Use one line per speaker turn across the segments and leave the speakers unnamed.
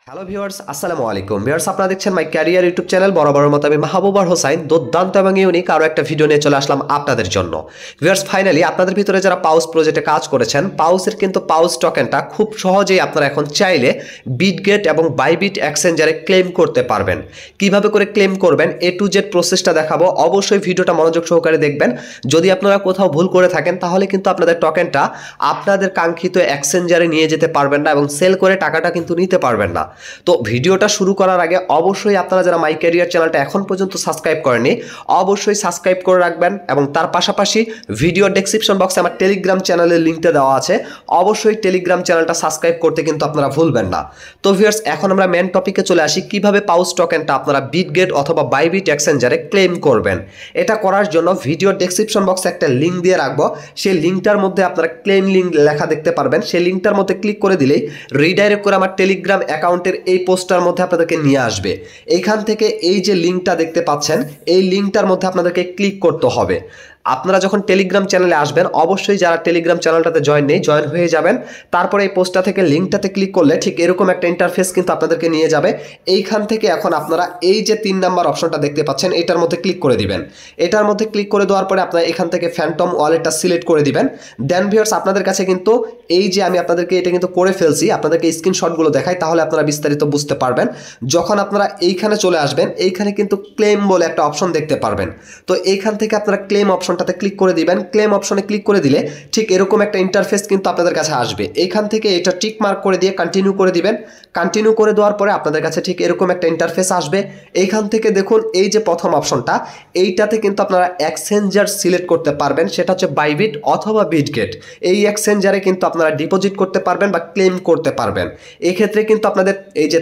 Hello viewers, আসসালামু আলাইকুম। Viewers, আপনারা দেখছেন মাই ক্যারিয়ার ইউটিউব চ্যানেল। বরাবরের মতো আমি মাহবুবর হোসাইন দুর্দান্ত এবং ইউনিক আরও একটা ভিডিও নিয়ে চলে আসলাম আপনাদের জন্য। ভিউয়ার্স, ফাইনালি আপনাদের ভিতরে যারা পাউস প্রজেক্টে কাজ করেছেন, পাউসের কিন্তু পাউস টোকেনটা খুব সহজেই আপনারা এখন চাইলে বিটগেট এবং বাইবিট এক্সচেঞ্জারে ক্লেম করতে পারবেন। কিভাবে করে ক্লেম করবেন এ টু জেড প্রসেসটা দেখাবো। অবশ্যই ভিডিওটা মনোযোগ সহকারে দেখবেন। যদি আপনারা কোথাও ভুল করে থাকেন তাহলে কিন্তু আপনাদের টোকেনটা আপনাদের কাঙ্ক্ষিত এক্সচেঞ্জারে নিয়ে যেতে পারবেন না এবং সেল করে টাকাটা কিন্তু নিতে পারবেন না। তো ভিডিওটা শুরু করার আগে অবশ্যই আপনারা যারা মাই ক্যারিয়ার চ্যানেলটা এখন পর্যন্ত সাবস্ক্রাইব করেননি অবশ্যই সাবস্ক্রাইব করে রাখবেন এবং তার পাশাপাশি ভিডিও ডেসক্রিপশন বক্সে আমার টেলিগ্রাম চ্যানেলের লিঙ্কটা দেওয়া আছে। অবশ্যই টেলিগ্রাম চ্যানেলটা সাবস্ক্রাইব করতে কিন্তু আপনারা ভুলবেন না। তো ভিউয়ার্স, এখন আমরা মেন টপিকে চলে আসি, কিভাবে পাউস টোকেনটা আপনারা বিটগেট অথবা বাইবিট এক্সচেঞ্জারে ক্লেম করবেন। এটা করার জন্য ভিডিও ডেসক্রিপশন বক্সে একটা লিঙ্ক দিয়ে রাখবো। সেই লিঙ্কটার মধ্যে আপনারা ক্লেম লিঙ্ক লেখা দেখতে পারবেন। সেই লিঙ্কটার মধ্যে ক্লিক করে দিলেই রিডাইরেক্ট করে আমার টেলিগ্রাম অ্যাকাউন্টের এই পোস্টটার মধ্যে আপনাদেরকে নিয়ে আসবে। এইখান থেকে এই যে লিঙ্কটা দেখতে পাচ্ছেন, এই লিঙ্কটার মধ্যে আপনাদেরকে ক্লিক করতে হবে। আপনারা যখন টেলিগ্রাম চ্যানেলে আসবেন অবশ্যই যারা টেলিগ্রাম চ্যানেলটাতে জয়েন নেই জয়েন হয়ে যাবেন। তারপরে এই পোস্টটা থেকে লিঙ্কটাতে ক্লিক করলে ঠিক এরকম একটা ইন্টারফেস কিন্তু আপনাদেরকে নিয়ে যাবে। এইখান থেকে এখন আপনারা এই যে 3 নাম্বার অপশনটা দেখতে পাচ্ছেন এটার মধ্যে ক্লিক করে দিবেন। এটার মধ্যে ক্লিক করে দেওয়ার পরে আপনারা এখান থেকে ফ্যান্টম ওয়ালেটটা সিলেক্ট করে দিবেন। দেন ভিউয়ার্স, আপনাদের কাছে কিন্তু এই যে আমি আপনাদেরকে এটা কিন্তু করে ফেলছি, আপনাদেরকে স্ক্রিনশটগুলো দেখাই তাহলে আপনারা বিস্তারিত বুঝতে পারবেন। যখন আপনারা এইখানে চলে আসবেন এইখানে কিন্তু ক্লেম বলে একটা অপশন দেখতে পারবেন। তো এইখান থেকে আপনারা ক্লেম অপশনটাতে ক্লিক করে দিবেন। ক্লেম অপশনে ক্লিক করে দিলে ঠিক এরকম একটা ইন্টারফেস কিন্তু আপনাদের কাছে আসবে। এইখান থেকে এটা টিক মার্ক করে দিয়ে কন্টিনিউ করে দিবেন। কন্টিনিউ করে দেওয়ার পরে আপনাদের কাছে ঠিক এরকম একটা ইন্টারফেস আসবে। এইখান থেকে দেখুন এই যে প্রথম অপশনটা, এইটাতে কিন্তু আপনারা এক্সচেঞ্জার সিলেক্ট করতে পারবেন, সেটা হচ্ছে বাইবিট অথবা বিটগেট। এই এক্সচেঞ্জারে কিন্তু আপনারা ডিপোজিট করতে পারবেন বা ক্লেম করতে পারবেন। এক্ষেত্রে কিন্তু আপনাদের এই যে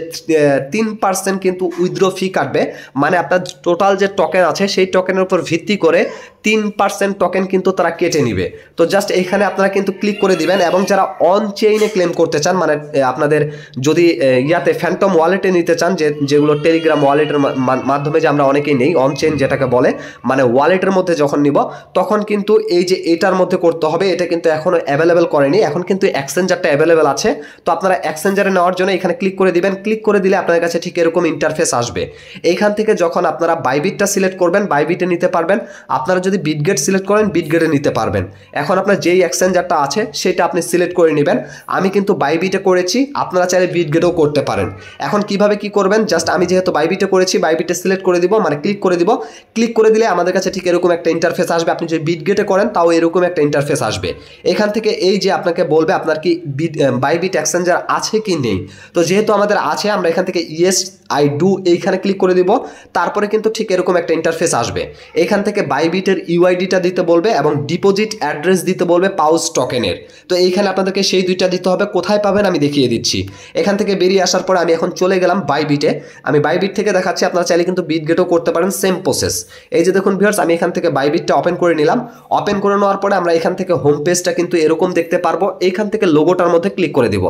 3% কিন্তু উইথড্র ফি কাটবে, মানে আপনার টোটাল যে টোকেন আছে সেই টোকেনের উপর ভিত্তি করে 3% টোকেন কিন্তু তারা কেটে নিবে। তো জাস্ট এখানে আপনারা কিন্তু ক্লিক করে দিবেন এবং যারা অন চেইনে ক্লেম করতে চান, মানে আপনাদের যদি ইয়াতে ফ্যান্টম ওয়ালেটে নিতে চান, যেগুলো টেলিগ্রাম ওয়ালেটের মাধ্যমে যে আমরা অনেকেই নেই, অন চেইন যেটাকে বলে, মানে ওয়ালেটের মধ্যে যখন নিব তখন কিন্তু এই যে এটার মধ্যে করতে হবে। এটা কিন্তু এখনো অ্যাভেলেবেল করেনি, এখন কিন্তু এক্সচেঞ্জারটা অ্যাভেলেবেল আছে। তো আপনারা এক্সচেঞ্জারে নেওয়ার জন্য এখানে ক্লিক করে দিবেন। ক্লিক করে দিলে আপনাদের কাছে ঠিক এরকম ইন্টারফেস আসবে। এইখান থেকে যখন আপনারা বাইবিটটা সিলেক্ট করবেন বাইবিটে নিতে পারবেন, আপনারা যদি বিটগেট সিলেক্ট করেন বিটগেটে নিতে পারবেন। এখন আপনার যেই এক্সচেঞ্জারটা আছে সেটা আপনি সিলেক্ট করে নেবেন। আমি কিন্তু বাইবিটে করেছি, আপনারা চাইলে বিটগেটেও করতে পারেন। এখন কিভাবে কি করবেন, জাস্ট আমি যেহেতু বাইবিটে করেছি বাইবিটে সিলেক্ট করে দিব, মানে ক্লিক করে দিব। ক্লিক করে দিলে আমাদের কাছে ঠিক এরকম একটা ইন্টারফেস আসবে। আপনি যদি বিটগেটে করেন তাও এরকম একটা ইন্টারফেস আসবে। এখান থেকে এই যে আপনাকে বলবে আপনার কি বাইবিট এক্সচেঞ্জার আছে কি নেই। তো যেহেতু আমাদের আছে আমরা এখান থেকে ইয়েস আই ডু এইখানে ক্লিক করে দিব। তারপরে কিন্তু ঠিক এরকম একটা ইন্টারফেস আসবে। এখান থেকে বাইবিটের ইউআইডিটা দিতে বলবে এবং ডিপোজিট অ্যাড্রেস দিতে বলবে পাউস টোকেনের। তো এইখানে আপনাদেরকে সেই দুইটা দিতে হবে। কোথায় পাবেন আমি দেখিয়ে দিচ্ছি। এখান থেকে বেরিয়ে আসার পরে আমি এখন চলে গেলাম বাইবিটে। আমি বাইবিট থেকে দেখাচ্ছি, আপনারা চাইলে কিন্তু বিটগেটও করতে পারেন, সেম প্রসেস। এই যে দেখুন ভিউয়ার্স, আমি এখান থেকে বাইবিটটা ওপেন করে নিলাম। ওপেন করে নেওয়ার পরে আমরা এখান থেকে হোম পেজটা কিন্তু এরকম দেখতে পারবো। এইখান থেকে লোগোটার মধ্যে ক্লিক করে দিব।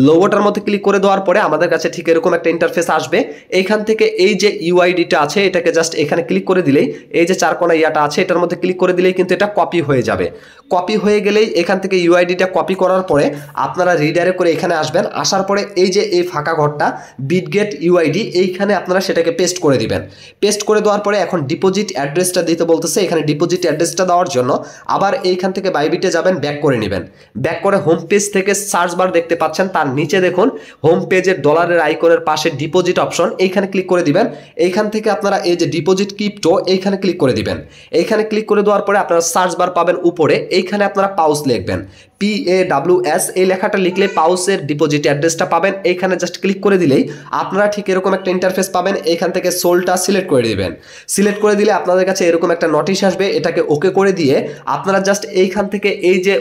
লোগোটার মধ্যে ক্লিক করে দেওয়ার পরে আমাদের কাছে ঠিক এরকম একটা ইন্টারফেস আসবে। এইখান থেকে এই যে ইউআইডিটা আছে এটাকে জাস্ট এখানে ক্লিক করে দিলেই এই যে 4 কোণা ইয়াটা আছে এটার মধ্যে ক্লিক করে দিলেই কিন্তু এটা কপি হয়ে যাবে। কপি হয়ে গেলেই এখান থেকে ইউআইডিটা কপি করার পরে আপনারা রিডাইরেক্ট করে এখানে আসবেন। আসার পরে এই যে এই ফাঁকা ঘরটা বিটগেট ইউআইডি, এইখানে আপনারা সেটাকে পেস্ট করে দিবেন। পেস্ট করে দেওয়ার পরে এখন ডিপোজিট অ্যাড্রেসটা দিতে বলতেছে। এখানে ডিপোজিট অ্যাড্রেসটা দেওয়ার জন্য আবার এইখান থেকে বাইবিটে যাবেন, ব্যাক করে নেবেন। ব্যাক করে হোম পেজ থেকে সার্চ বার দেখতে পাচ্ছেন, তার নিচে দেখুন হোম পেজের ডলারের আইকনের পাশে ডিপোজিট অপশন, এইখানে ক্লিক করে দিবেন। এইখান থেকে আপনারা এই যে ডিপোজিট ক্রিপ্টো এইখানে ক্লিক করে দিবেন। এইখানে ক্লিক করে দেওয়ার পরে আপনারা সার্চ বার পাবেন উপরে, এইখানে আপনারা পাউস লিখবেন, PAWS এই লেখাটা লিখলে পাউসের ডিপোজিট অ্যাড্রেসটা পাবেন। এইখানে জাস্ট ক্লিক করে দিলেই আপনারা ঠিক এরকম একটা ইন্টারফেস পাবেন। এইখান থেকে সোলটা সিলেক্ট করে দিবেন। সিলেক্ট করে দিলে আপনাদের কাছে এরকম একটা নোটিশ আসবে, এটাকে ওকে করে দিয়ে আপনারা জাস্ট এইখান থেকে এই যে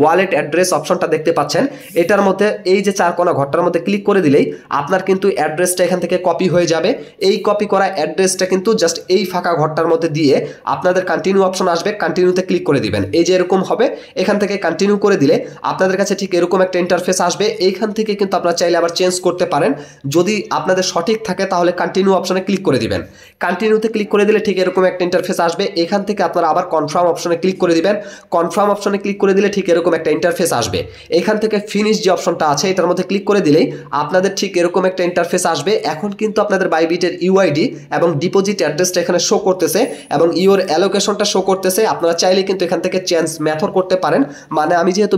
ওয়ালেট অ্যাড্রেস অপশনটা দেখতে পাচ্ছেন এটার মধ্যে এই যে 4 কোণা ঘরটার মধ্যে ক্লিক করে দিলেই আপনার কিন্তু অ্যাড্রেসটা এখান থেকে কপি হয়ে যাবে। এই কপি করা অ্যাড্রেসটা কিন্তু জাস্ট এই ফাঁকা ঘরটার মধ্যে দিয়ে আপনাদের কন্টিনিউ অপশন আসবে, কন্টিনিউতে ক্লিক করে দিবেন। এই যে এরকম হবে, এখান থেকে কন্টিনিউ করে করে দিলে আপনাদের কাছে ঠিক এরকম একটা ইন্টারফেস আসবে। এইখান থেকে কিন্তু আপনারা চাইলে আবার চেঞ্জ করতে পারেন। যদি আপনাদের সঠিক থাকে তাহলে কন্টিনিউ অপশনে ক্লিক করে দিবেন। কন্টিনিউতে ক্লিক করে দিলে ঠিক এরকম একটা ইন্টারফেস আসবে। এখান থেকে আপনারা আবার কনফার্ম অপশনে ক্লিক করে দিবেন। কনফার্ম অপশনে ক্লিক করে দিলে ঠিক এরকম একটা ইন্টারফেস আসবে। এখান থেকে ফিনিশ যে অপশনটা আছে এটার মধ্যে ক্লিক করে দিলেই আপনাদের ঠিক এরকম একটা ইন্টারফেস আসবে। এখন কিন্তু আপনাদের বাইবিটের ইউআইডি এবং ডিপোজিট অ্যাড্রেসটা এখানে শো করতেছে এবং ইওর অ্যালোকেশনটা শো করতেছে। আপনারা চাইলে কিন্তু এখান থেকে চেঞ্জ মেথড করতে পারেন। মানে আমি যেহেতু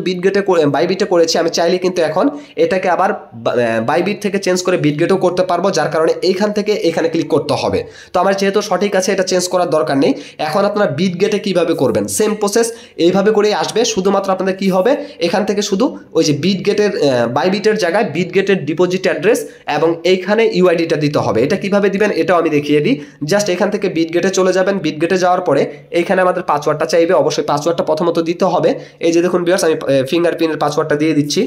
বাইবিটে করেছি, আমি চাইলে কিন্তু এখন এটাকে আবার বাইবিট থেকে চেঞ্জ করে বিটগেটও করতে পারবো, যার কারণে এইখান থেকে এখানে ক্লিক করতে হবে। তো আমার যেহেতু সঠিক আছে, এটা চেঞ্জ করার দরকার নেই। এখন আপনারা বিটগেটে কিভাবে করবেন, সেম প্রসেস এইভাবে করেই আসবে। শুধুমাত্র আপনাদের কি হবে, এখান থেকে শুধু ওই যে বিটগেটের বাইবিটের জায়গায় বিটগেটের ডিপোজিট অ্যাড্রেস এবং এইখানে ইউআইডিটা দিতে হবে। এটা কিভাবে দিবেন এটাও আমি দেখিয়ে দিই। জাস্ট এখান থেকে বিটগেটে চলে যাবেন। বিটগেটে যাওয়ার পরে এইখানে আমাদের পাসওয়ার্ডটা চাইবে। অবশ্যই পাসওয়ার্ডটা প্রথমত দিতে হবে। এই যে দেখুন ভিউয়ার্স, আমি ফিঙ্গারপ্রিন্টের পাসওয়ার্ডটা দিয়ে দিচ্ছি।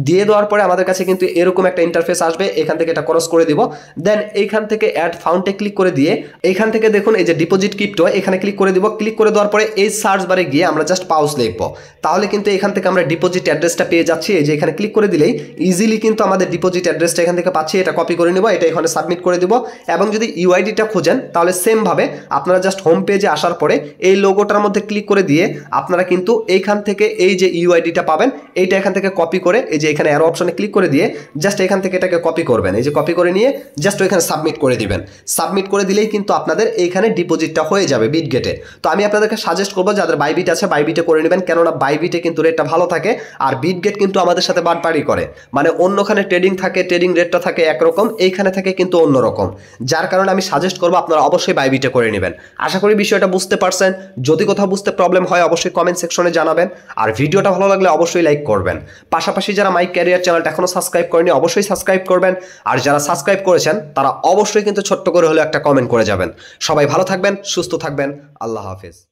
দিয়ে দেওয়ার পরে আমাদের কাছে কিন্তু এরকম একটা ইন্টারফেস আসবে। এখান থেকে এটা ক্রস করে দিব। দেন এইখান থেকে অ্যাড ফাউন্ডে ক্লিক করে দিয়ে এইখান থেকে দেখুন এই যে ডিপোজিট ক্রিপ্টো এখানে ক্লিক করে দিব। ক্লিক করে দেওয়ার পরে এই সার্চ বারে গিয়ে আমরা জাস্ট পাউস লিখবো। তাহলে কিন্তু এখান থেকে আমরা ডিপোজিট অ্যাড্রেসটা পেয়ে যাচ্ছি। এই যে এখানে ক্লিক করে দিলেই ইজিলি কিন্তু আমাদের ডিপোজিট অ্যাড্রেসটা এখান থেকে পাচ্ছি। এটা কপি করে নিব, এটা এখানে সাবমিট করে দিব। এবং যদি ইউআইডিটা খুঁজেন তাহলে সেম ভাবে আপনারা জাস্ট হোম পেজে আসার পরে এই লোগোটার মধ্যে ক্লিক করে দিয়ে আপনারা কিন্তু এইখান থেকে এই যে ইউআইডিটা পাবেন এইটা এখান থেকে কপি করে এই যে এখানে অ্যারো অপশনে ক্লিক করে দিয়ে জাস্ট এখান থেকে এটাকে কপি করবেন। এই যে কপি করে নিয়ে জাস্ট ওইখানে সাবমিট করে দিবেন। সাবমিট করে দিলেই কিন্তু আপনাদের এইখানে ডিপোজিটটা হয়ে যাবে বিটগেটে। তো আমি আপনাদেরকে সাজেস্ট করবো যাদের বাইবিট আছে বাইবিটে করে নেবেন, কেননা বাইবিটে কিন্তু রেটটা ভালো থাকে। আর বিটগেট কিন্তু আমাদের সাথে বাটপাড়ি করে, মানে অন্যখানে ট্রেডিং থাকে, ট্রেডিং রেটটা থাকে একরকম, এইখানে থাকে কিন্তু অন্যরকম। যার কারণে আমি সাজেস্ট করবো আপনারা অবশ্যই বাইবিটে করে নেবেন। আশা করি বিষয়টা বুঝতে পারছেন। যদি কোথাও বুঝতে প্রবলেম হয় অবশ্যই কমেন্ট সেকশনে জানাবেন। আর ভিডিওটা ভালো লাগলে অবশ্যই লাইক করবেন। পাশাপাশি যারা মাই ক্যারিয়ার চ্যানেলটা এখনো সাবস্ক্রাইব করেনি অবশ্যই সাবস্ক্রাইব করবেন। আর যারা সাবস্ক্রাইব করেছেন তারা অবশ্যই কিন্তু ছোট্ট করে হলেও একটা কমেন্ট করে যাবেন। সবাই ভালো থাকবেন, সুস্থ থাকবেন। আল্লাহ হাফেজ।